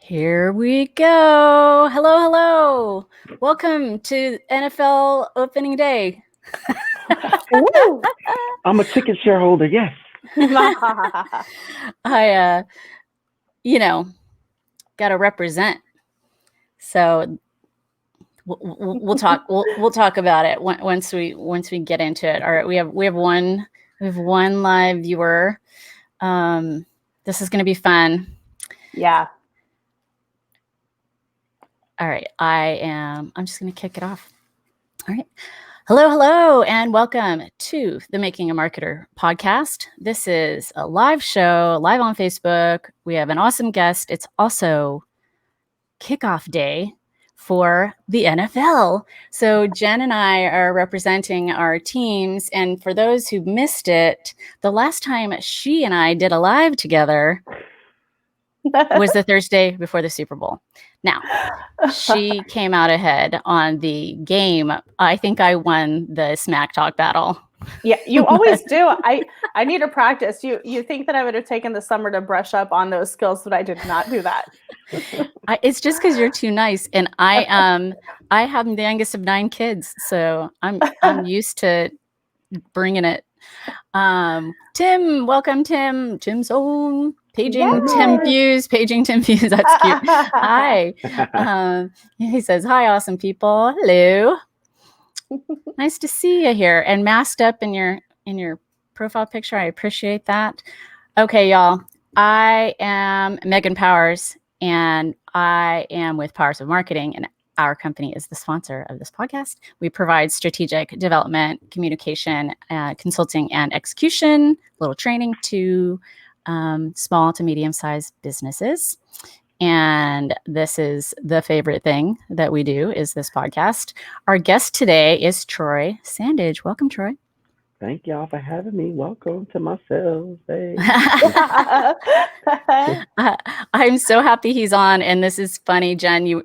Here we go. Hello, hello. Welcome to NFL opening day. Woo! I'm a ticket shareholder, yes. I got to represent. So we'll talk. We'll talk about it once we get into it. All right, we have one live viewer. This is going to be fun. Yeah. All right, I'm just going to kick it off. All right. Hello, and welcome to the Making a Marketer podcast. This is a live show, live on Facebook. We have an awesome guest. It's also kickoff day for the NFL. So Jen and I are representing our teams. And for those who missed it, the last time she and I did a live together was the Thursday before the Super Bowl. Now, she came out ahead on the game. I think I won the smack talk battle. Yeah, you always do. I need to practice. You think that I would have taken the summer to brush up on those skills, but I did not do that. It's just because you're too nice, and I have the youngest of 9 kids, so I'm used to bringing it. Tim, welcome, Tim. Tim's home. Paging Tim Fuse. That's cute. Hi. He says, hi, awesome people. Hello. Nice to see you here and masked up in your profile picture. I appreciate that. Okay, y'all. I am Megan Powers, and I am with Powers of Marketing, and our company is the sponsor of this podcast. We provide strategic development, communication, consulting, and execution, little training to small to medium-sized businesses. And this is the favorite thing that we do is this podcast. Our guest today is Troy Sandidge. Welcome, Troy. Thank y'all for having me. Welcome to my sales day. I'm so happy he's on, and this is funny, Jen.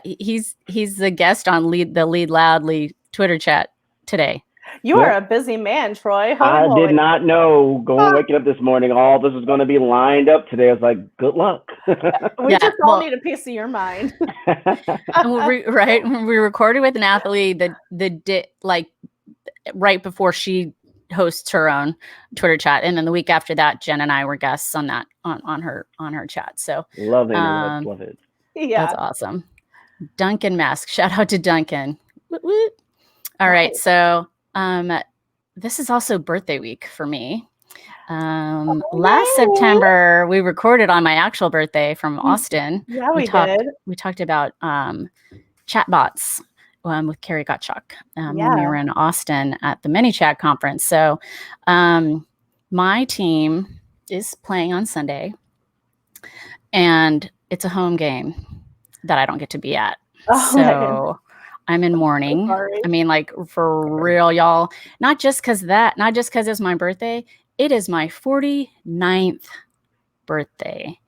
He's the guest on the Lead Loudly Twitter chat today. You are a busy man, Troy. I did not know waking up this morning, all this was going to be lined up today. I was like, good luck. We just all need a piece of your mind. Right. We recorded with an athlete like right before she hosts her own Twitter chat. And then the week after that, Jen and I were guests on that, on her chat. So love it. Yeah. That's awesome. Duncan Mask. Shout out to Duncan. All right. So, this is also birthday week for me. Last September, we recorded on my actual birthday from Austin. Yeah, we did. We talked about chatbots with Carrie Gottschalk when we were in Austin at the ManyChat conference. So my team is playing on Sunday, and it's a home game that I don't get to be at. So I'm in mourning. I mean, like, for real, y'all. Not just because it's my birthday. It is my 49th birthday.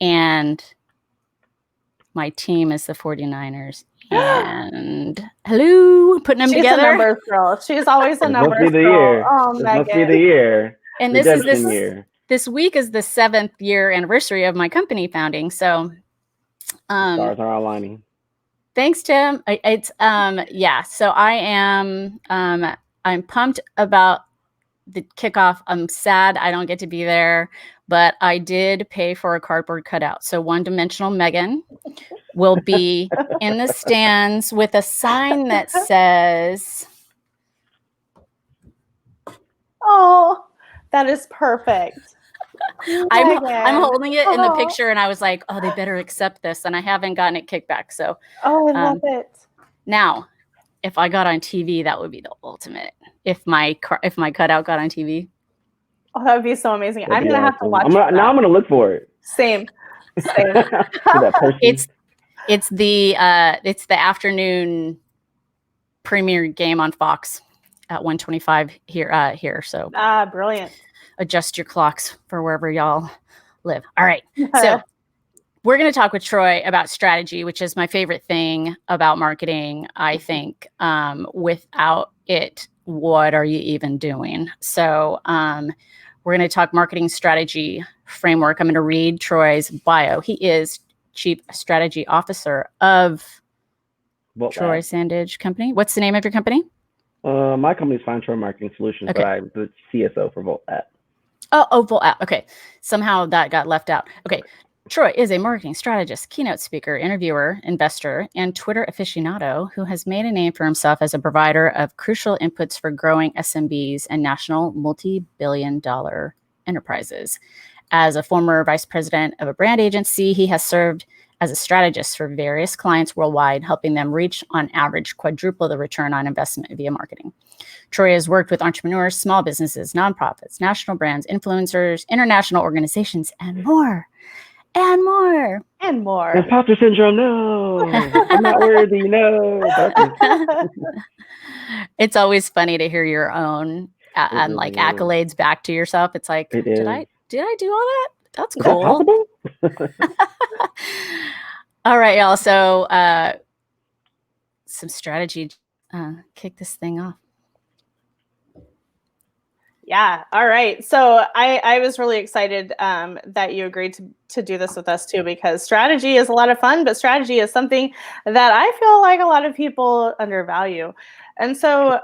And my team is the 49ers. And hello, putting them together. She's a numbers girl. She's always a numbers girl. Oh, Megan. Must be the year. And this week is the 7th year anniversary of my company founding. So stars are aligning. Thanks, Tim. So I am I'm pumped about the kickoff. I'm sad I don't get to be there, but I did pay for a cardboard cutout. So one-dimensional Megan will be in the stands with a sign that says, "Oh, that is perfect." I'm holding it in the picture, and I was like, oh, they better accept this, and I haven't gotten it kicked back. So I love it. Now, if I got on TV, that would be the ultimate. If my cutout got on TV, oh, that would be so amazing. I'm gonna have to watch it. Now I'm gonna look for it. Same. It's the afternoon premiere game on Fox at 1:25 here. So brilliant. Adjust your clocks for wherever y'all live. All right. So we're going to talk with Troy about strategy, which is my favorite thing about marketing. I think without it, what are you even doing? So we're going to talk marketing strategy framework. I'm going to read Troy's bio. He is Chief Strategy Officer of Vult Troy Lab. Sandidge Company. What's the name of your company? My company is Fine Troy Marketing Solutions, Okay. but I'm the CSO for Vult Lab. Oh, Vult app. Okay. Somehow that got left out. Okay. Troy is a marketing strategist, keynote speaker, interviewer, investor, and Twitter aficionado who has made a name for himself as a provider of crucial inputs for growing SMBs and national multi-billion-dollar enterprises. As a former vice president of a brand agency, he has served as a strategist for various clients worldwide, helping them reach, on average, quadruple the return on investment via marketing. Troy has worked with entrepreneurs, small businesses, nonprofits, national brands, influencers, international organizations, and more. And more. And more. Imposter syndrome, no. I'm not worthy, no. It's always funny to hear your own and like accolades back to yourself. It's like, did I do all that? That's cool. Is that possible? All right, y'all. So some strategy. Kick this thing off. Yeah. All right. So I was really excited that you agreed to do this with us too, because strategy is a lot of fun, but strategy is something that I feel like a lot of people undervalue. And so,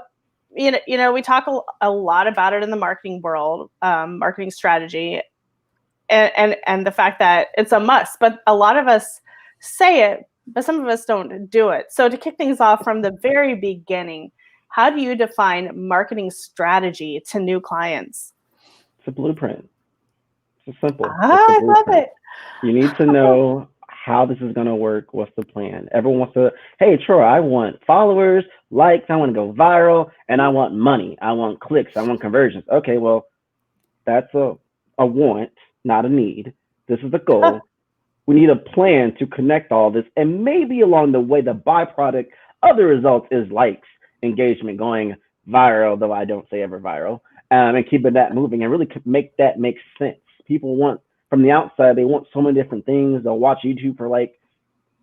we talk a lot about it in the marketing world, marketing strategy, and the fact that it's a must, but a lot of us say it, but some of us don't do it. So to kick things off from the very beginning, how do you define marketing strategy to new clients? It's a blueprint. It's simple. I love it. You need to know how this is going to work. What's the plan? Everyone wants to, hey, Troy, I want followers, likes, I want to go viral, and I want money. I want clicks. I want conversions. Okay, well, that's a want, not a need. This is the goal. We need a plan to connect all this. And maybe along the way, the byproduct of the results is likes, engagement, going viral, though I don't say ever viral, and keeping that moving and really make that make sense. People want, from the outside, they want so many different things. They'll watch YouTube for like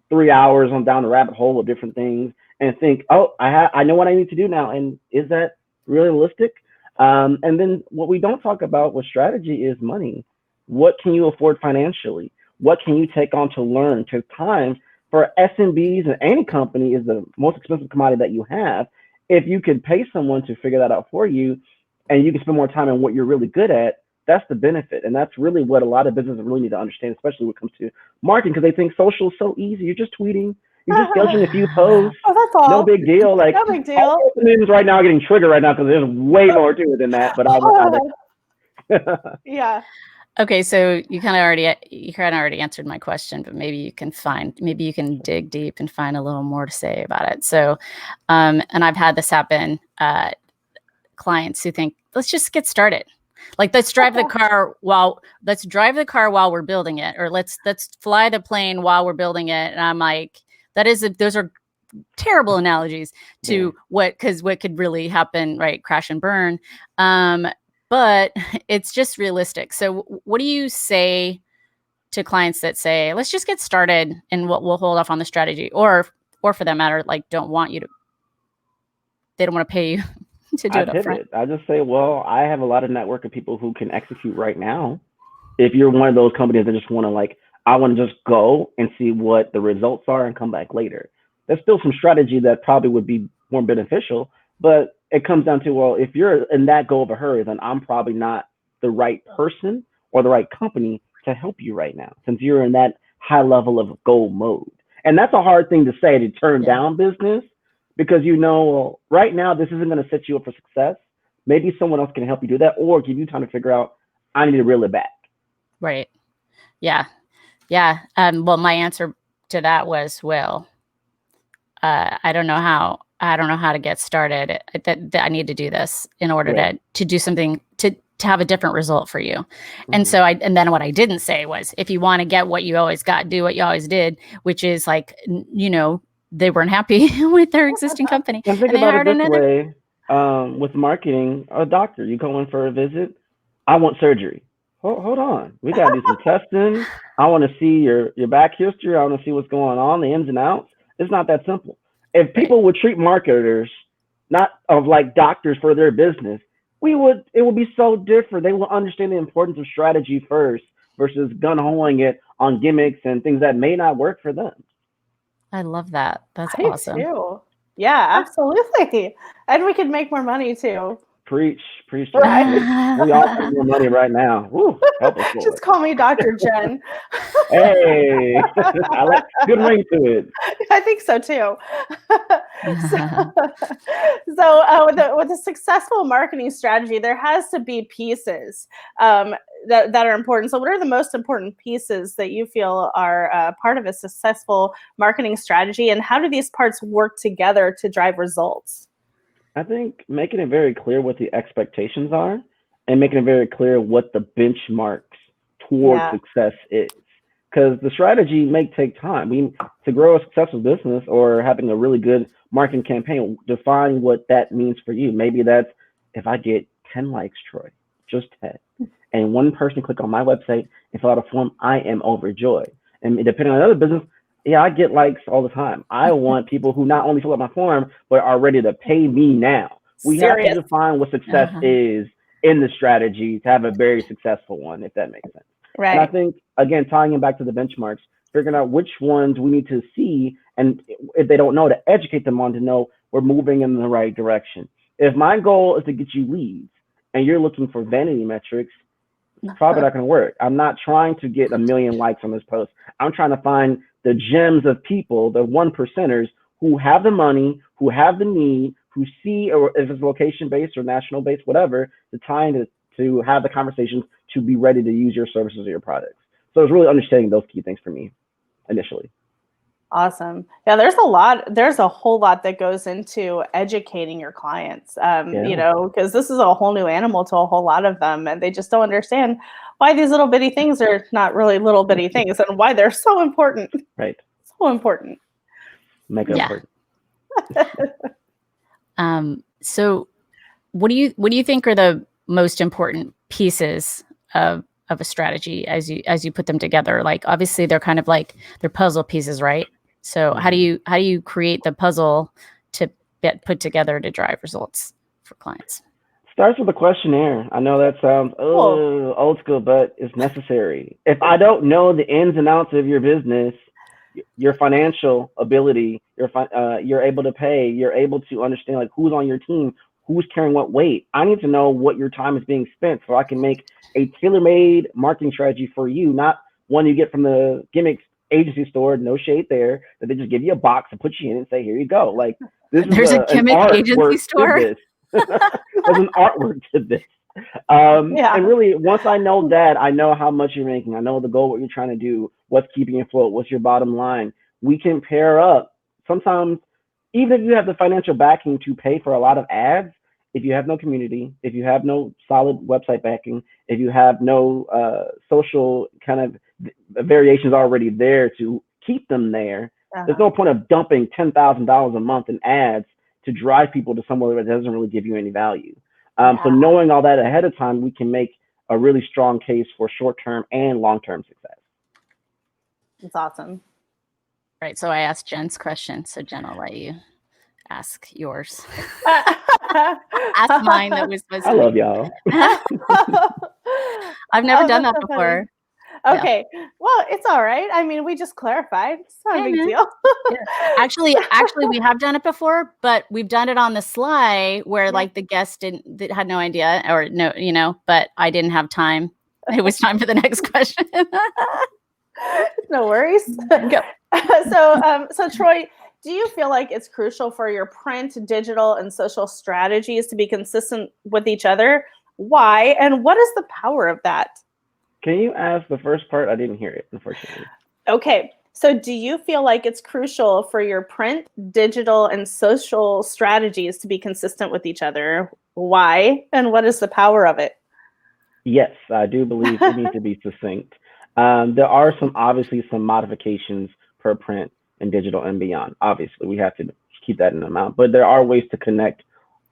3 hours on down the rabbit hole of different things and think, oh, I know what I need to do now. And is that realistic? And then what we don't talk about with strategy is money. What can you afford financially? What can you take on to learn? Because time for SMBs and any company is the most expensive commodity that you have. If you could pay someone to figure that out for you and you can spend more time on what you're really good at, that's the benefit. And that's really what a lot of businesses really need to understand, especially when it comes to marketing, because they think social is so easy. You're just tweeting. You're just scheduling a few posts. Oh, that's all. No big deal. Like, no big deal. News right now getting triggered right now because there's way more to it than that. But yeah. Okay, so you kind of already answered my question, but maybe you can dig deep and find a little more to say about it. So, and I've had this happen. Clients who think, let's just get started. Like, let's drive the car while we're building it, or let's fly the plane while we're building it. And I'm like, those are terrible analogies to what could really happen, right? Crash and burn. But it's just realistic. So what do you say to clients that say, let's just get started and we'll hold off on the strategy, or for that matter, like they don't want to pay you to do it up front? I just say, well, I have a lot of network of people who can execute right now. If you're one of those companies that just want to I want to just go and see what the results are and come back later. There's still some strategy that probably would be more beneficial, but it comes down to, well, if you're in that go of a hurry, then I'm probably not the right person or the right company to help you right now, since you're in that high level of goal mode. And that's a hard thing to say, to turn down business, because well, right now, this isn't going to set you up for success. Maybe someone else can help you do that, or give you time to figure out, I need to reel it back. Right. Yeah. Yeah. Well, my answer to that was, I don't know how to get started. That I need to do this in order to do something to have a different result for you. Mm-hmm. And so and then what I didn't say was, if you want to get what you always got, do what you always did, which is they weren't happy with their existing company. And think about it this way, with marketing, a doctor, you go in for a visit, I want surgery. Hold on. We got to do some testing. I want to see your back history. I want to see what's going on, the ins and outs. It's not that simple. If people would treat marketers not of like doctors for their business, it would be so different. They will understand the importance of strategy first versus gun-hoing it on gimmicks and things that may not work for them. I love that. That's I do awesome. too. Yeah, absolutely. And we could make more money too. Preach, Right. We all need more money right now. Woo, help us, Lord. Just call me Dr. Jen. Hey, I like good ring to it. I think so too. With a successful marketing strategy, there has to be pieces that are important. So what are the most important pieces that you feel are part of a successful marketing strategy, and how do these parts work together to drive results? I think making it very clear what the expectations are and making it very clear what the benchmarks towards success is. Because the strategy may take time. To grow a successful business or having a really good marketing campaign, define what that means for you. Maybe that's if I get 10 likes, Troy, just 10, and one person click on my website and fill out a form, I am overjoyed. And depending on another business, yeah, I get likes all the time. I want people who not only fill out my form, but are ready to pay me now. We have to define what success is in the strategy to have a very successful one, if that makes sense. Right. And I think, again, tying it back to the benchmarks, figuring out which ones we need to see, and if they don't know, to educate them on to know we're moving in the right direction. If my goal is to get you leads and you're looking for vanity metrics, it's probably not going to work. I'm not trying to get 1 million likes on this post. I'm trying to find the gems of people, the 1%ers who have the money, who have the need, who see, or if it's location-based or national-based, whatever, the time to have the conversations to be ready to use your services or your products. So it's really understanding those key things for me initially. Awesome. Yeah, there's a whole lot that goes into educating your clients, because this is a whole new animal to a whole lot of them, and they just don't understand why these little bitty things are not really little bitty things and why they're so important. Right. So important. Mega important. So what do you think are the most important pieces of a strategy as you put them together? Like, obviously they're kind of like they're puzzle pieces, right? So how do you create the puzzle to get put together to drive results for clients? Starts with a questionnaire. I know that sounds old school, but it's necessary. If I don't know the ins and outs of your business, your financial ability, you're able to pay, you're able to understand like who's on your team, who's carrying what weight. I need to know what your time is being spent so I can make a tailor-made marketing strategy for you, not one you get from the gimmicks agency store, no shade there, that they just give you a box and put you in and say, here you go. Like, there's a gimmick agency store. There's an artwork to this. And really, once I know that, I know how much you're making. I know the goal, what you're trying to do, what's keeping you afloat, what's your bottom line. We can pair up. Sometimes, even if you have the financial backing to pay for a lot of ads, if you have no community, if you have no solid website backing, if you have no social kind of variations already there to keep them there, there's no point of dumping $10,000 a month in ads to drive people to somewhere that doesn't really give you any value. So knowing all that ahead of time, we can make a really strong case for short-term and long-term success. That's awesome. Right. So I asked Jen's question. So Jen, I'll let you ask yours. Ask mine that was supposed to I love y'all. I've never done that before. Okay. Yeah. Well, it's all right. I mean, we just clarified. It's not a big deal. Actually, we have done it before, but we've done it on the sly where like the guest had no idea or no, but I didn't have time. It was time for the next question. No worries. So Troy, do you feel like it's crucial for your print, digital, and social strategies to be consistent with each other? Why? And what is the power of that? Can you ask the first part? I didn't hear it, unfortunately. Okay. So do you feel like it's crucial for your print, digital, and social strategies to be consistent with each other? Why? And what is the power of it? Yes, I do believe it needs to be succinct. There are obviously some modifications per print and digital and beyond. Obviously, we have to keep that in amount, but there are ways to connect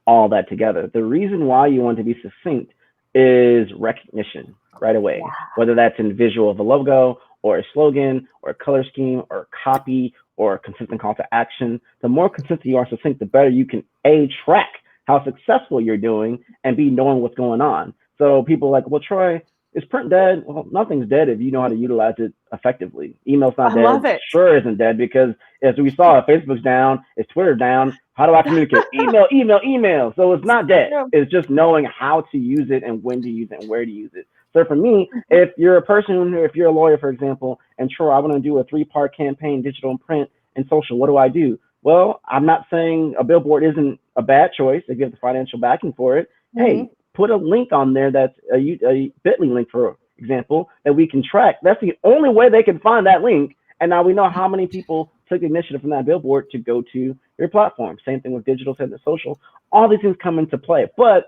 all that together. The reason why you want to be succinct is recognition right away, whether that's in visual of a logo or a slogan or a color scheme or a copy or a consistent call to action. The more consistent you are succinct, the better you can track how successful you're doing and knowing what's going on. So people are like, well, Troy, Is print dead? Well, nothing's dead if you know how to utilize it effectively. Email's not I dead. love it. Sure isn't dead because as we saw, if Facebook's down, is Twitter down? How do I communicate? Email. So it's not dead. It's just knowing how to use it and when to use it and where to use it. So for me, if you're a person, if you're a lawyer, for example, and Troy, I want to do a 3-part campaign, digital and print and social, what do I do? Well, I'm not saying a billboard isn't a bad choice if you have the financial backing for it. Hey, put a link on there that's a bit.ly link, for example, that we can track. That's the only way they can find that link. And now we know how many people took the initiative from that billboard to go to your platform. Same thing with digital, same with social. All these things come into play. But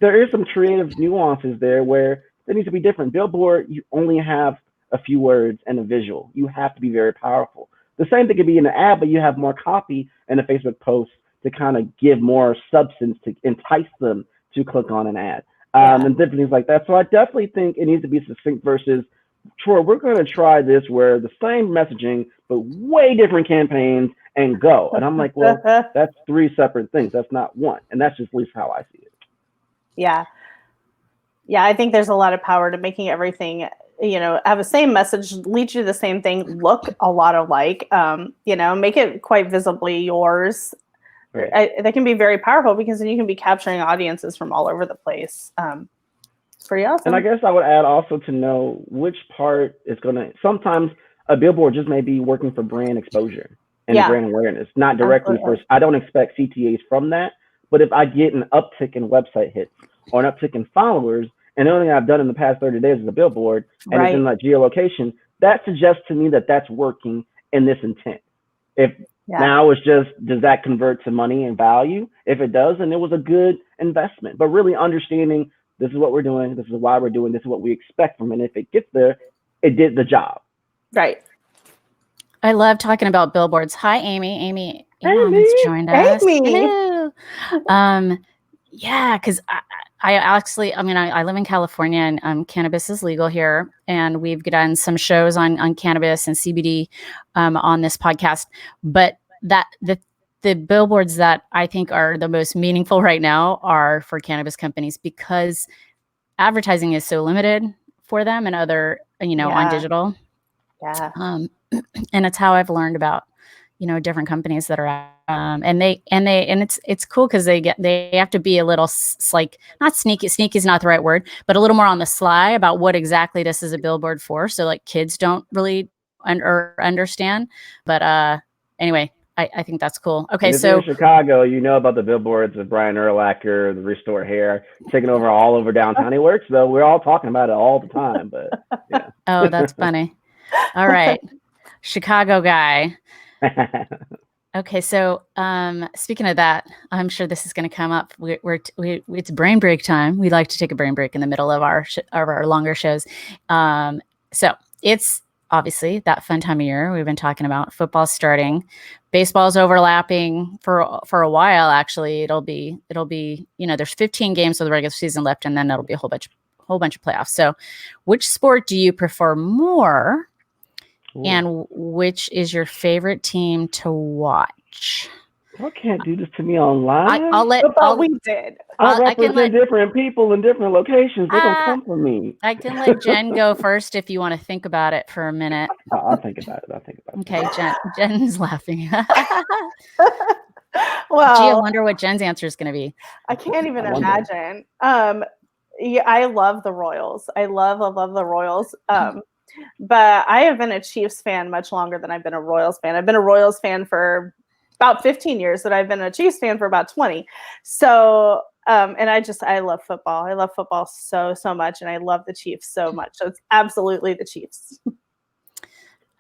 there is some creative nuances there where there needs to be different. Billboard, you only have a few words and a visual. You have to be very powerful. The same thing could be in an ad, but you have more copy in a Facebook post to kind of give more substance to entice them to click on an ad, and different things like that. So I definitely think it needs to be succinct versus, Troy, we're going to try this where the same messaging, but way different campaigns and go. And I'm like, well, that's 3 separate things. That's not one. And that's just at least how I see it. Yeah, I think there's a lot of power to making everything, have the same message, lead you to the same thing, look a lot alike, make it quite visibly yours. Right. That can be very powerful because then you can be capturing audiences from all over the place. It's pretty awesome. And I guess I would add also to know which part is going to, sometimes a billboard just may be working for brand exposure and brand awareness, not directly for, I don't expect CTAs from that, but if I get an uptick in website hits or an uptick in followers, and the only thing I've done in the past 30 days is a billboard, and it's in like geolocation, that suggests to me that that's working in this intent. If now it's just, does that convert to money and value? If it does, then it was a good investment. But really understanding this is what we're doing, this is why we're doing, this is what we expect from it. And if it gets there, it did the job. Right. I love talking about billboards. Hi, Amy. Amy has joined us. Hello. Yeah, because I actually, I live in California and cannabis is legal here. And we've done some shows on cannabis and CBD on this podcast. But the billboards that I think are the most meaningful right now are for cannabis companies because advertising is so limited for them and other, on digital. Yeah. And it's how I've learned about, different companies that are and it's cool because they have to be a little like not sneaky is not the right word, but a little more on the sly about what exactly this is a billboard for. So like kids don't really understand, but anyway, I think that's cool. Okay. So in Chicago, about the billboards of Brian Urlacher, the Restore Hair, taking over all over downtown. He works though. We're all talking about it all the time, but yeah. Oh, that's funny. All right. Chicago guy. Okay, so speaking of that, I'm sure this is going to come up. It's brain break time. We like to take a brain break in the middle of our longer shows. So it's obviously that fun time of year. We've been talking about football starting, baseball's overlapping for a while. Actually, it'll be there's 15 games of the regular season left, and then it'll be a whole bunch of playoffs. So, which sport do you prefer more? And which is your favorite team to watch? I can't do this to me online. We did. I represent different people in different locations. They don't come from me. I can let Jen go first if you want to think about it for a minute. I'll think about it. Okay, Jen's laughing. Well, gee, I wonder what Jen's answer is going to be. I can't even imagine. I love the Royals. I love the Royals. But I have been a Chiefs fan much longer than I've been a Royals fan. I've been a Royals fan for about 15 years, but I've been a Chiefs fan for about 20. So, and I love football. I love football so much, and I love the Chiefs so much. So it's absolutely the Chiefs.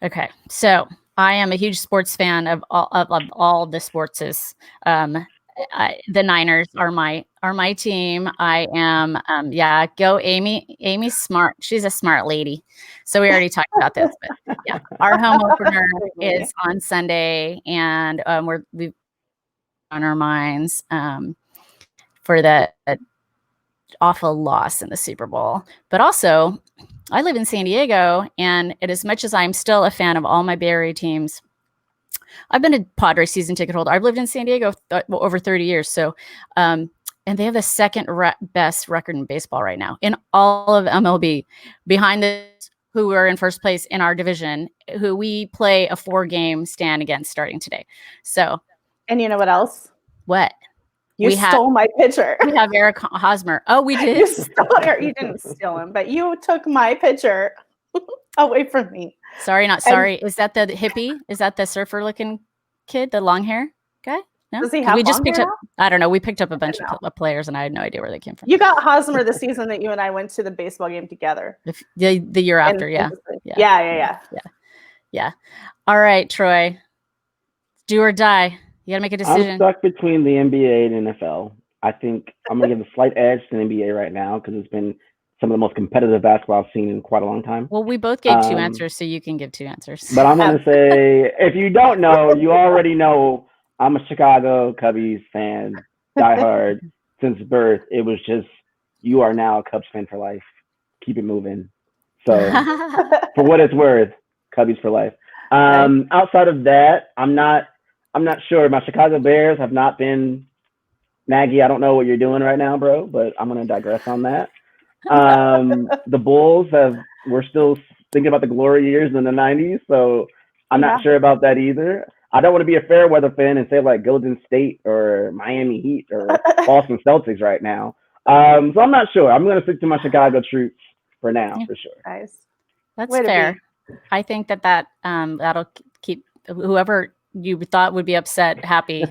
Okay, so I am a huge sports fan of all the sports. The Niners are my team. I am, go Amy. Amy's smart. She's a smart lady. So we already talked about this, but yeah, our home opener is on Sunday, and we've on our minds for the awful loss in the Super Bowl. But also, I live in San Diego, and as much as I'm still a fan of all my Bay Area teams, I've been a Padres season ticket holder. I've lived in San Diego over 30 years. So and they have the second best record in baseball right now in all of MLB, behind the who are in first place in our division, who we play a 4-game stand against starting today. So, and you know what else? What? You stole my pitcher. We have Eric Hosmer. Oh, we did? You didn't steal him, but you took my pitcher away from me. Sorry, not sorry. Is that the hippie? Is that the surfer looking kid, the long hair guy? No? Does he have long hair now? I don't know. We picked up a bunch of players, and I had no idea where they came from. You got Hosmer the season that you and I went to the baseball game together. The year after, yeah. All right, Troy. Do or die. You got to make a decision. I'm stuck between the NBA and NFL. I think I'm going to give a slight edge to the NBA right now because it's been some of the most competitive basketball I've seen in quite a long time. Well, we both gave 2 answers, so you can give 2 answers. But I'm going to say, if you don't know, you already know I'm a Chicago Cubbies fan, diehard since birth. It was just, you are now a Cubs fan for life. Keep it moving. So for what it's worth, Cubbies for life. Outside of that, I'm not sure. My Chicago Bears have not been. Nagy, I don't know what you're doing right now, bro, but I'm going to digress on that. The Bulls we're still thinking about the glory years in the 90s, so I'm not sure about that either. I don't want to be a fair weather fan and say like Golden State or Miami Heat or Boston Celtics right now. So I'm not sure. I'm going to stick to my Chicago troops for now, for sure. Nice. That's fair. I think that'll keep whoever you thought would be upset happy.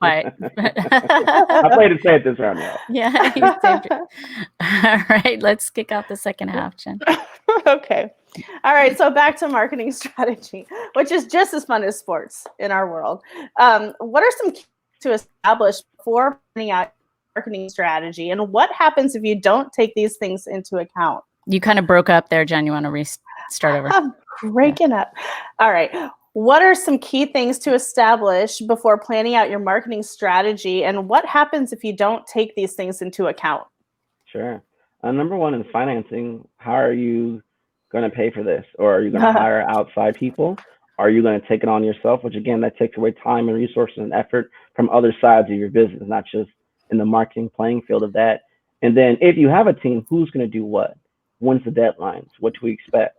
I played it safe this round, yeah. Yeah, you saved it. All right, let's kick off the second half, Jen. Okay. All right, so back to marketing strategy, which is just as fun as sports in our world. What are some keys to establish before planning out marketing strategy, and what happens if you don't take these things into account? You kind of broke up there, Jen. You want to restart over? I'm breaking up. All right. What are some key things to establish before planning out your marketing strategy, and what happens if you don't take these things into account? Sure. Number one is financing. How are you going to pay for this? Or are you going to hire outside people? Are you going to take it on yourself? Which again, that takes away time and resources and effort from other sides of your business, not just in the marketing playing field of that. And then if you have a team, who's going to do what? When's the deadlines? What do we expect?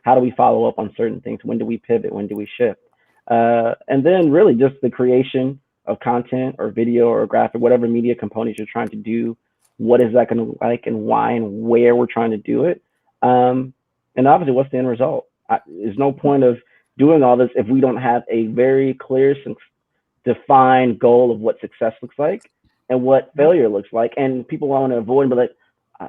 How do we follow up on certain things? When do we pivot? When do we shift? And then really just the creation of content or video or graphic, whatever media components you're trying to do. What is that going to look like and why and where we're trying to do it? And obviously, what's the end result? There's no point of doing all this if we don't have a very clear, defined goal of what success looks like and what failure looks like. And people want to avoid and be like,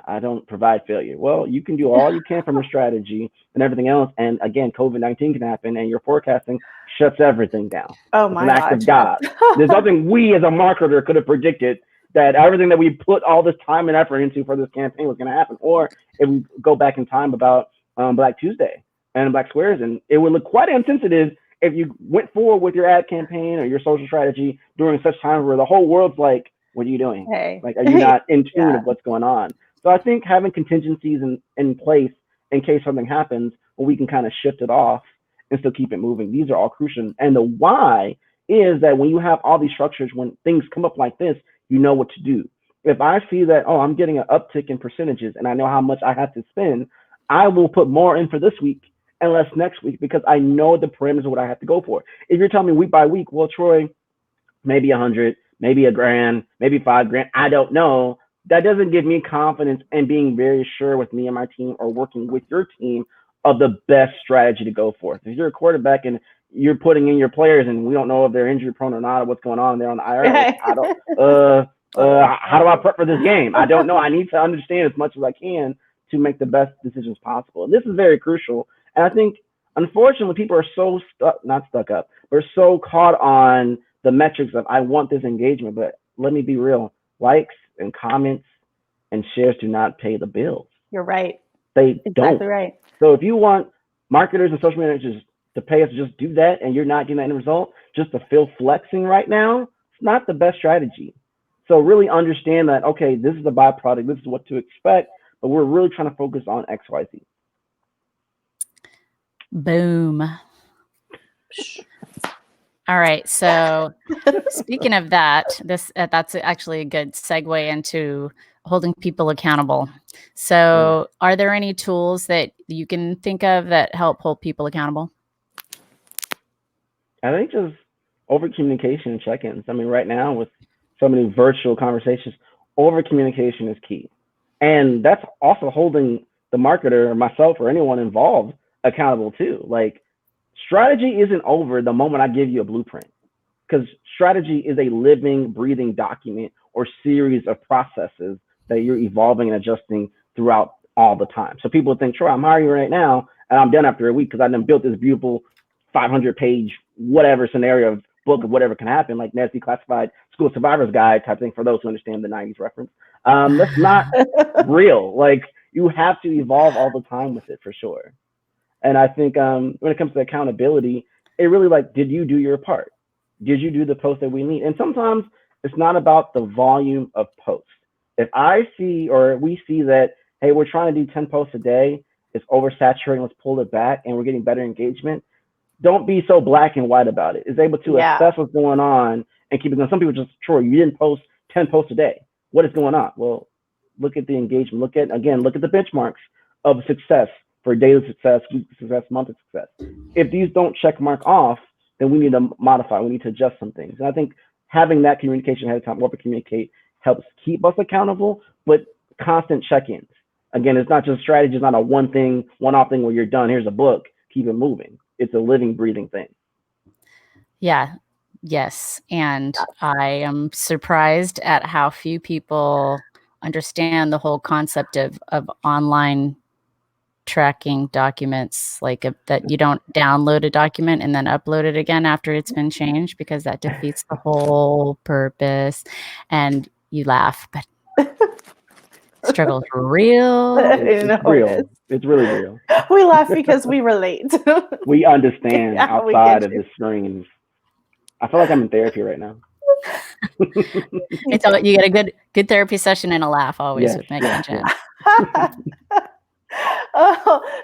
I don't provide failure. Well, you can do all you can from a strategy and everything else. And again, COVID-19 can happen and your forecasting shuts everything down. Oh my God. It's an act of God. There's nothing we as a marketer could have predicted that everything that we put all this time and effort into for this campaign was going to happen. Or if we go back in time about Black Tuesday and Black Squares, and it would look quite insensitive if you went forward with your ad campaign or your social strategy during such time where the whole world's like, what are you doing? Hey. Like, are you not in tune of what's going on? So I think having contingencies in place in case something happens, well, we can kind of shift it off and still keep it moving. These are all crucial. And the why is that when you have all these structures, when things come up like this, you know what to do. If I see that, oh, I'm getting an uptick in percentages and I know how much I have to spend, I will put more in for this week and less next week because I know the parameters of what I have to go for. If you're telling me week by week, well, Troy, maybe 100, maybe $1,000, maybe $5,000, I don't know. That doesn't give me confidence in being very sure with me and my team or working with your team of the best strategy to go for. If you're a quarterback and you're putting in your players and we don't know if they're injury prone or not or what's going on, they're on the IR. How do I prep for this game? I don't know. I need to understand as much as I can to make the best decisions possible. And this is very crucial. And I think, unfortunately, people are so not stuck up, but so caught on the metrics of I want this engagement. But let me be real. Likes and comments and shares do not pay the bills. You're right. They don't. Exactly right. So if you want marketers and social managers to pay us to just do that and you're not getting that end result, just to feel flexing right now, it's not the best strategy. So really understand that, okay, this is the byproduct, this is what to expect, but we're really trying to focus on XYZ. Boom. All right. So speaking of that, that's actually a good segue into holding people accountable. So are there any tools that you can think of that help hold people accountable? I think just over communication and check-ins. I mean, right now with so many virtual conversations, over communication is key. And that's also holding the marketer or myself or anyone involved accountable too. Like strategy isn't over the moment I give you a blueprint, because strategy is a living, breathing document or series of processes that you're evolving and adjusting throughout all the time. So people think, Troy, I'm hiring you right now, and I'm done after a week because I done built this beautiful 500-page whatever scenario of book of whatever can happen, like Nancy Classified School Survivors Guide type thing for those who understand the 90s reference. That's not real. Like you have to evolve all the time with it for sure. And I think when it comes to accountability, it really like, did you do your part? Did you do the post that we need? And sometimes it's not about the volume of posts. If I see or we see that, hey, we're trying to do 10 posts a day, it's oversaturating, let's pull it back, and we're getting better engagement, don't be so black and white about it. It's able to assess what's going on and keep it going. Some people just, Troy, you didn't post 10 posts a day. What is going on? Well, look at the engagement. Look at the benchmarks of success for daily success, weekly success, monthly success. If these don't check mark off, then we need to modify. We need to adjust some things. And I think having that communication ahead of time, over communicate, helps keep us accountable, but constant check-ins. Again, it's not just strategy. It's not a one-off thing where you're done. Here's a book. Keep it moving. It's a living, breathing thing. Yeah. Yes. And I am surprised at how few people understand the whole concept of online tracking documents, like that you don't download a document and then upload it again after it's been changed, because that defeats the whole purpose. And you laugh, but struggle's real. It's real. It's really real. We laugh because we relate. We understand outside of the screens. I feel like I'm in therapy right now. It's all, you get a good therapy session and a laugh always with Megan and Jen.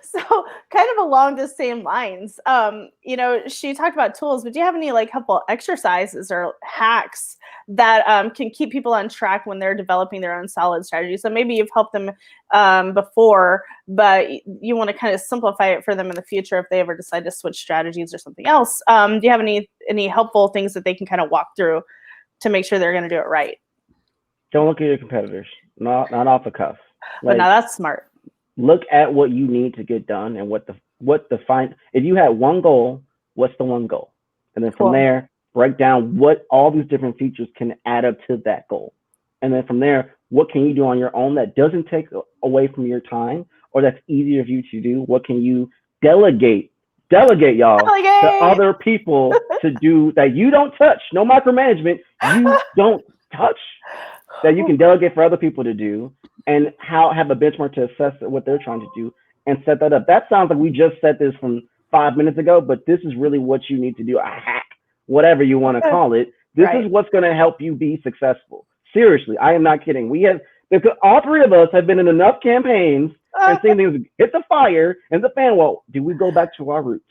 So kind of along the same lines, she talked about tools, but do you have any like helpful exercises or hacks that can keep people on track when they're developing their own solid strategy? So maybe you've helped them before, but you want to kind of simplify it for them in the future if they ever decide to switch strategies or something else. Do you have any helpful things that they can kind of walk through to make sure they're going to do it right? Don't look at your competitors, not off the cuff. But now that's smart. Look at what you need to get done and what define. If you had one goal, what's the one goal? And then from there, break down what all these different features can add up to that goal. And then from there, what can you do on your own that doesn't take away from your time or that's easier for you to do? What can you delegate, y'all, to other people to do that you don't touch? No micromanagement. You don't touch. That you can delegate for other people to do, and have a benchmark to assess what they're trying to do and set that up. That sounds like we just said this from 5 minutes ago, but this is really what you need to do. A hack, whatever you want to call it. This is what's going to help you be successful. Seriously, I am not kidding. Because all three of us have been in enough campaigns and seen things hit the fire and the fan. Well, do we go back to our roots?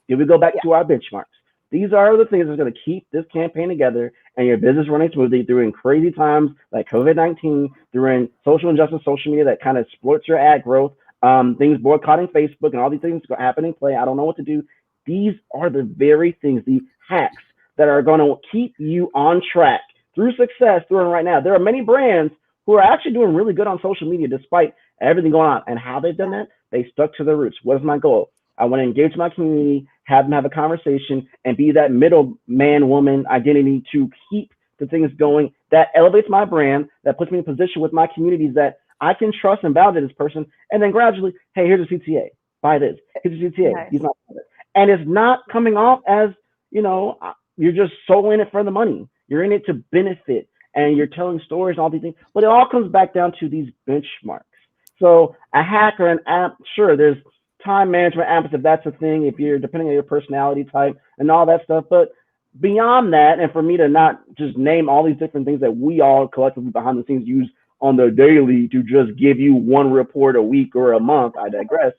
Did we go back to our benchmarks? These are the things that are going to keep this campaign together and your business running smoothly during crazy times like COVID-19, during social injustice, social media that kind of exploits your ad growth, things boycotting Facebook and all these things happening, play. I don't know what to do. These are the very things, the hacks that are going to keep you on track through success through right now. There are many brands who are actually doing really good on social media despite everything going on. And how they've done that, they stuck to their roots. What is my goal? I want to engage my community, have them have a conversation, and be that middle man, woman identity to keep the things going. That elevates my brand, that puts me in a position with my communities that I can trust and validate this person. And then gradually, hey, here's a CTA. Buy this. Here's a CTA. Nice. He's not. And it's not coming off as, you're just so in it for the money. You're in it to benefit, and you're telling stories and all these things. But it all comes back down to these benchmarks. So a hack or an app, sure, there's time management apps if that's a thing, if you're depending on your personality type and all that stuff. But beyond that, and for me to not just name all these different things that we all collectively behind the scenes use on the daily to just give you one report a week or a month, I digress.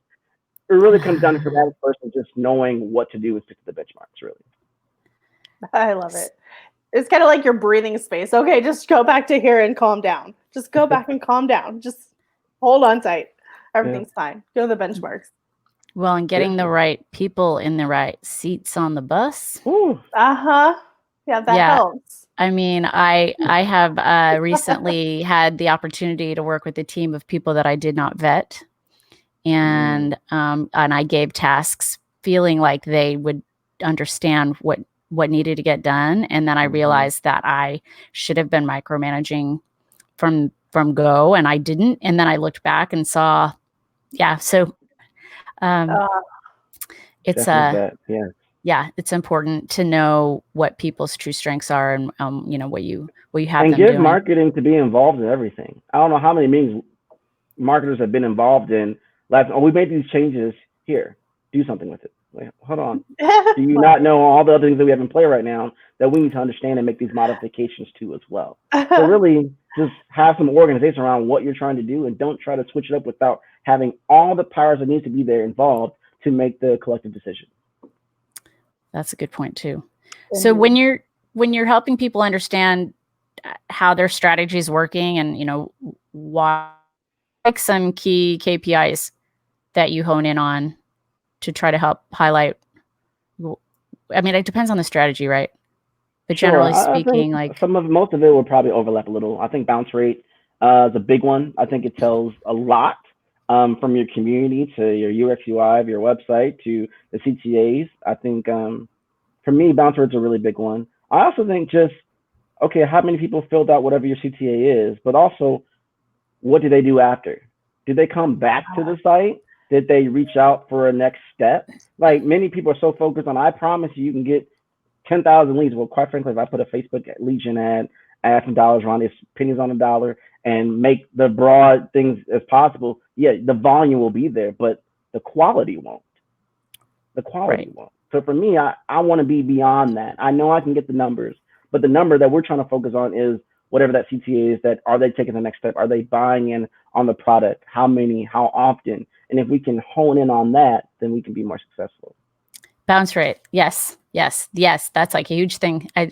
It really comes down to the average person just knowing what to do and stick to the benchmarks, really. I love it. It's kind of like your breathing space. Okay, just go back to here and calm down. Just go back and calm down. Just hold on tight. Everything's fine. Go to the benchmarks. Well, and getting the right people in the right seats on the bus. Uh-huh. Yeah, that helps. I mean, I have recently had the opportunity to work with a team of people that I did not vet, and I gave tasks feeling like they would understand what needed to get done, and then I realized that I should have been micromanaging from go, and I didn't, and then I looked back and saw, so it's it's important to know what people's true strengths are, and what you have and them give doing. marketing to be involved in everything. I don't know how many meetings marketers have been involved in. We made these changes here. Do something with it. Wait, hold on. Do you not know all the other things that we have in play right now that we need to understand and make these modifications to as well? So really, just have some organization around what you're trying to do, and don't try to switch it up without having all the powers that needs to be there involved to make the collective decision. That's a good point too. So when you're helping people understand how their strategy is working, and why, like some key KPIs that you hone in on to try to help highlight. I mean, it depends on the strategy, right? But generally speaking, like most of it will probably overlap a little. I think bounce rate is a big one. I think it tells a lot from your community to your UX UI of your website to the CTAs. I think for me, bounce rate's a really big one. I also think how many people filled out whatever your CTA is, but also what do they do after? Did they come back to the site? Did they reach out for a next step? Like, many people are so focused on, I promise you can get 10,000 leads. Well, quite frankly, if I put a Facebook Legion ad, add some dollars around it, pennies on the dollar, and make the broad things as possible, the volume will be there, but the quality won't. Won't. So for me, I want to be beyond that. I know I can get the numbers, but the number that we're trying to focus on is whatever that CTA is. That are they taking the next step? Are they buying in on the product? How many? How often? And if we can hone in on that, then we can be more successful. Bounce rate. Yes. That's like a huge thing. I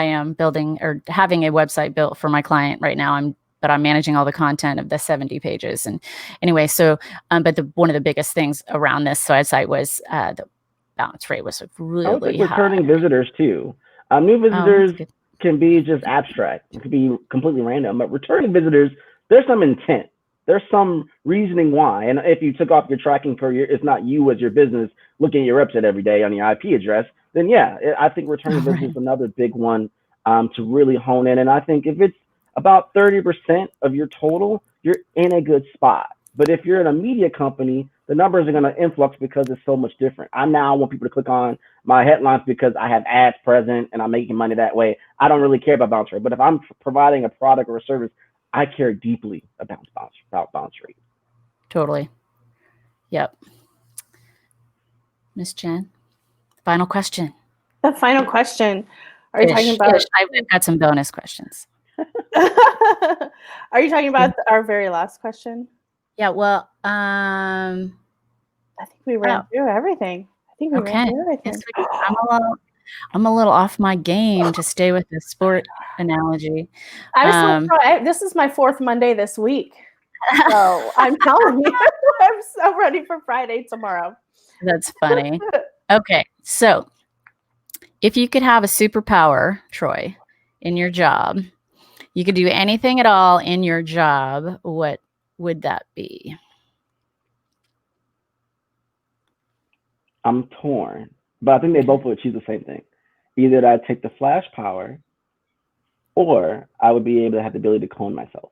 am building or having a website built for my client right now. But I'm managing all the content of the 70 pages. And anyway, so, but one of the biggest things around this site was the bounce rate was really high. I would think returning visitors too. New visitors can be just abstract. It could be completely random, but returning visitors, there's some intent. There's some reasoning why. And if you took off your tracking for it's not you as your business looking at your website every day on your IP address, then I think returning visitors is another big one to really hone in. And I think if it's about 30% of your total, you're in a good spot. But if you're in a media company, the numbers are going to influx because it's so much different. I now want people to click on my headlines because I have ads present and I'm making money that way. I don't really care about bounce rate. But if I'm providing a product or a service, I care deeply about bounce rate. Totally. Yep. Miss Jen, final question. The final question. Are you talking about? I've got some bonus questions. Are you talking about our very last question? Yeah. Well, I think we ran through everything. I'm a little off my game to stay with the sport analogy. This is my 4th Monday this week. So I'm telling you, I'm so ready for Friday tomorrow. That's funny. Okay. So if you could have a superpower, Troy, in your job, you could do anything at all in your job, what would that be? I'm torn, but I think they both would achieve the same thing. Either I'd take the Flash power, or I would be able to have the ability to clone myself.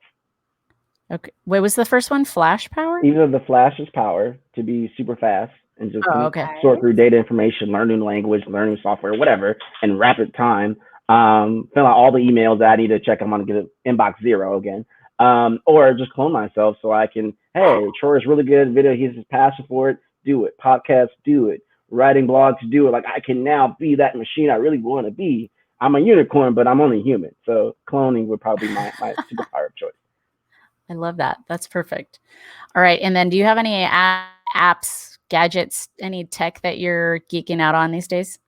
Okay. What was the first one? Flash power? Either the Flash's power to be super fast and just sort through data information, learn new language, learn new software, whatever, in rapid time. Fill out all the emails that I need to check. I'm going to get inbox 0 again. Or just clone myself so I can, hey, Troy is really good at video. He's his passion for it. Do it. Podcasts, do it. Writing blogs, do it. Like, I can now be that machine I really want to be. I'm a unicorn, but I'm only human. So cloning would probably be my superpower of choice. I love that. That's perfect. All right. And then do you have any apps, gadgets, any tech that you're geeking out on these days?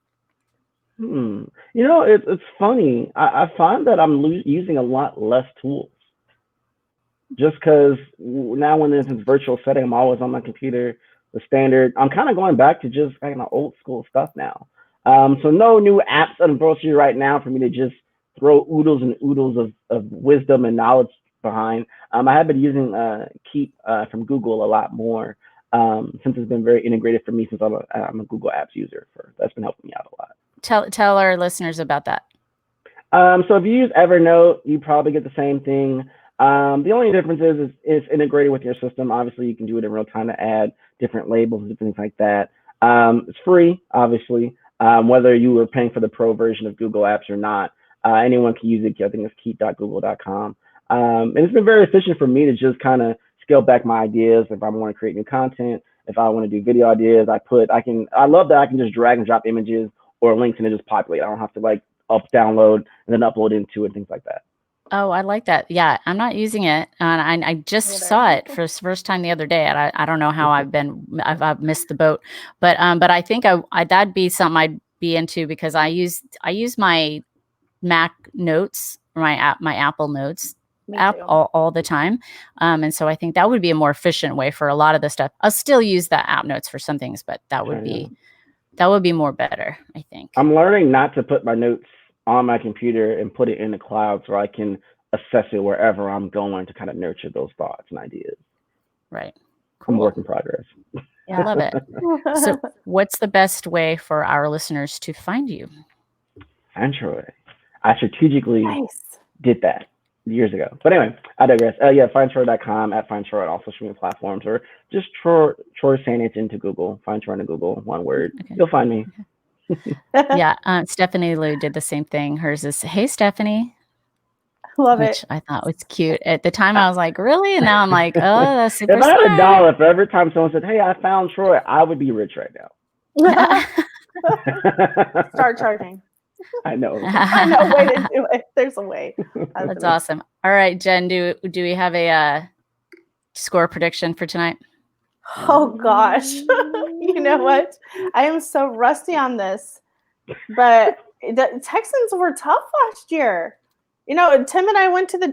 You know, it's funny. I find that I'm using a lot less tools just because now when there's this virtual setting, I'm always on my computer. The standard. I'm kind of going back to just kind of old school stuff now. So no new apps on grocery right now for me to just throw oodles and oodles of wisdom and knowledge behind. I have been using Keep from Google a lot more since it's been very integrated for me since I'm a Google Apps user. That's been helping me out a lot. Tell our listeners about that. So if you use Evernote, you probably get the same thing. The only difference is it's integrated with your system. Obviously, you can do it in real time to add different labels and things like that. It's free, obviously, whether you were paying for the pro version of Google Apps or not. Anyone can use it. I think it's keep.google.com. And it's been very efficient for me to just kind of scale back my ideas. If I want to create new content, if I want to do video ideas, I love that I can just drag and drop images or links and it just populate. I don't have to like download and then upload into it, things like that. Oh, I like that. Yeah, I'm not using it. And I just saw it for the first time the other day. And I don't know how I've missed the boat. But I think that'd be something I'd be into because I use my Mac Notes, my Apple Notes app all the time. And so I think that would be a more efficient way for a lot of the stuff. I'll still use the app notes for some things, but that would be more better, I think. I'm learning not to put my notes on my computer and put it in the cloud so I can assess it wherever I'm going to kind of nurture those thoughts and ideas. Right. Cool. I'm a work in progress. Yeah, I love it. So what's the best way for our listeners to find you? Troy. I strategically did that years ago. But anyway, I digress. Findtroy.com, @FindTroy on all social media platforms, or just Troy Sandidge into Google. Find Troy into Google, one word. Okay. You'll find me. Yeah, Stephanie Lou did the same thing. Hers is, "Hey, Stephanie." Love which it. I thought was cute. At the time, I was like, really? And now I'm like, oh, that's super If I smart. had $1 for every time someone said, "Hey, I found Troy," I would be rich right now. Start charging. I know. I know a way to do it. There's a way. That's awesome. All right, Jen, do we have a score prediction for tonight? Oh gosh. You know what? I am so rusty on this, but the Texans were tough last year. You know, Tim and I went to the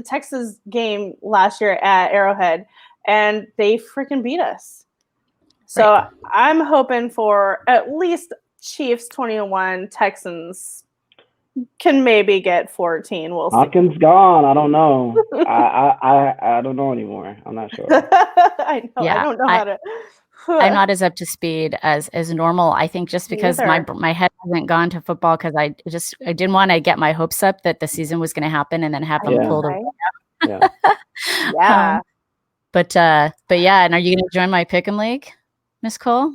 Texas game last year at Arrowhead, and they freaking beat us. So right. I'm hoping for at least Chiefs 21, Texans can maybe get 14. We'll see. Hawkins gone. I don't know. I don't know anymore. I'm not sure. I know. Yeah, I don't know how to. I'm not as up to speed as normal. I think just because my head hasn't gone to football because I didn't want to get my hopes up that the season was going to happen and then have them pull the yeah. Yeah. But yeah, and are you going to join my Pick'em League, Miss Cole?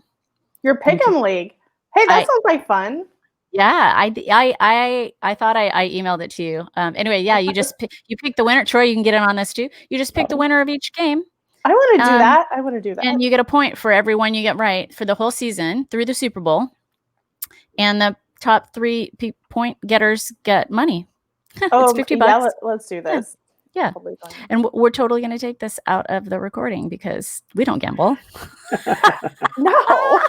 Your Pick'em League? Hey, that sounds like fun. Yeah, I thought I emailed it to you. Anyway, yeah, you pick the winner. Troy, you can get in on this too. You just pick the winner of each game. I want to do that. I want to do that. And you get a point for every one you get right for the whole season through the Super Bowl. And the top 3 point getters get money. It's $50. Yeah, let's do this. Yeah. And we're totally going to take this out of the recording because we don't gamble. No.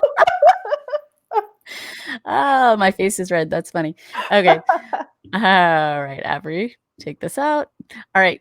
Oh, my face is red. That's funny. Okay. All right, Avery, take this out. All right.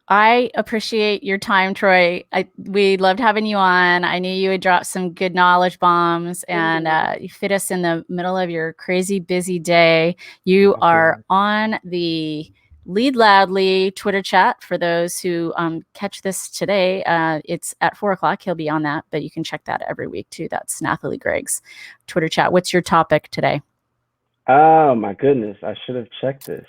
I appreciate your time, Troy. We loved having you on. I knew you would drop some good knowledge bombs and you fit us in the middle of your crazy busy day. You are on the Lead Loudly Twitter chat for those who catch this today. It's at 4:00. He'll be on that, but you can check that every week too. That's Nathalie Gregg's Twitter chat. What's your topic today? Oh my goodness, I should have checked this.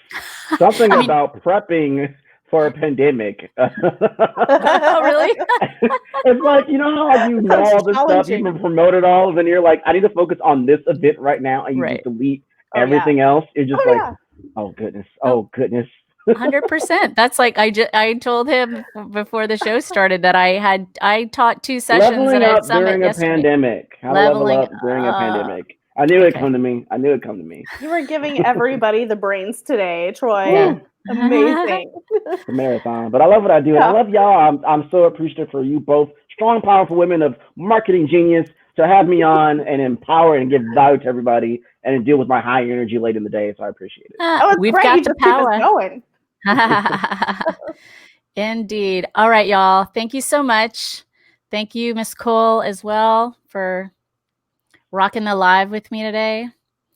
Something about prepping for a pandemic. Oh, really? It's like, you know how you know all this stuff, you can promote it all, and you're like, I need to focus on this event right now, and you just delete everything else. You're just oh goodness, oh goodness. 100%. That's like I told him before the show started that I taught 2 sessions leveling at up a summit during a yesterday. Pandemic. How to level up during a pandemic. I knew it'd come to me. You were giving everybody the brains today, Troy. Yeah. Amazing. The marathon. But I love what I do. And I love y'all. I'm so appreciative for you both. Strong, powerful women of marketing genius, to have me on and empower and give value to everybody and deal with my high energy late in the day. So I appreciate it. We've great. got You the just keep us power. going. Indeed. All right, y'all. Thank you so much. Thank you, Miss Cole, as well, for rocking the live with me today.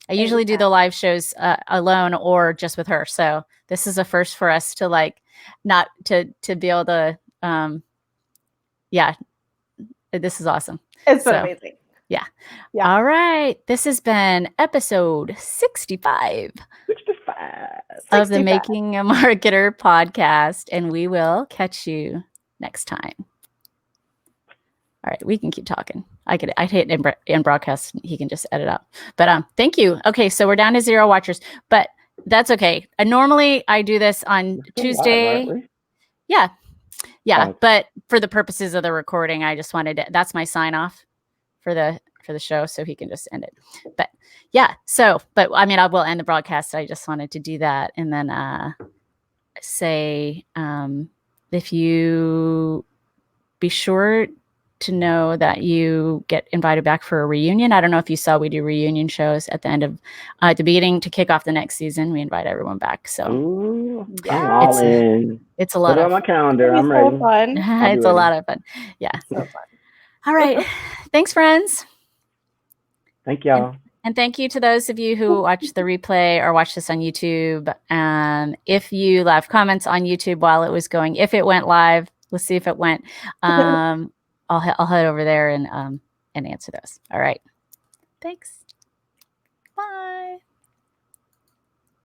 I usually do the live shows alone or just with her. So this is a first for us to like, not to be able to, yeah, this is awesome. It's been amazing. Yeah. All right. This has been episode 65. 65. Of the Making a Marketer podcast, and we will catch you next time. All right, we can keep talking. I'd hit in broadcast. He can just edit out. But thank you. Okay, so we're down to 0 watchers, but that's okay. Normally I do this on Tuesday. Live, Yeah. But for the purposes of the recording, I just wanted to. That's my sign off for the show, so he can just end it. But yeah, but I mean, I will end the broadcast. I just wanted to do that, and then say if you be sure to know that you get invited back for a reunion. I don't know if you saw, we do reunion shows at the end of at the beginning to kick off the next season. We invite everyone back. So ooh, I'm all in. It's a lot Put it on my calendar. I'm ready. Fun. It's a lot of fun. Yeah. So fun. All right. Thanks, friends. Thank y'all. And thank you to those of you who watch the replay or watch this on YouTube. If you left comments on YouTube while it was going, if it went live, let's see if it went. I'll head over there and answer those. All right. Thanks. Bye.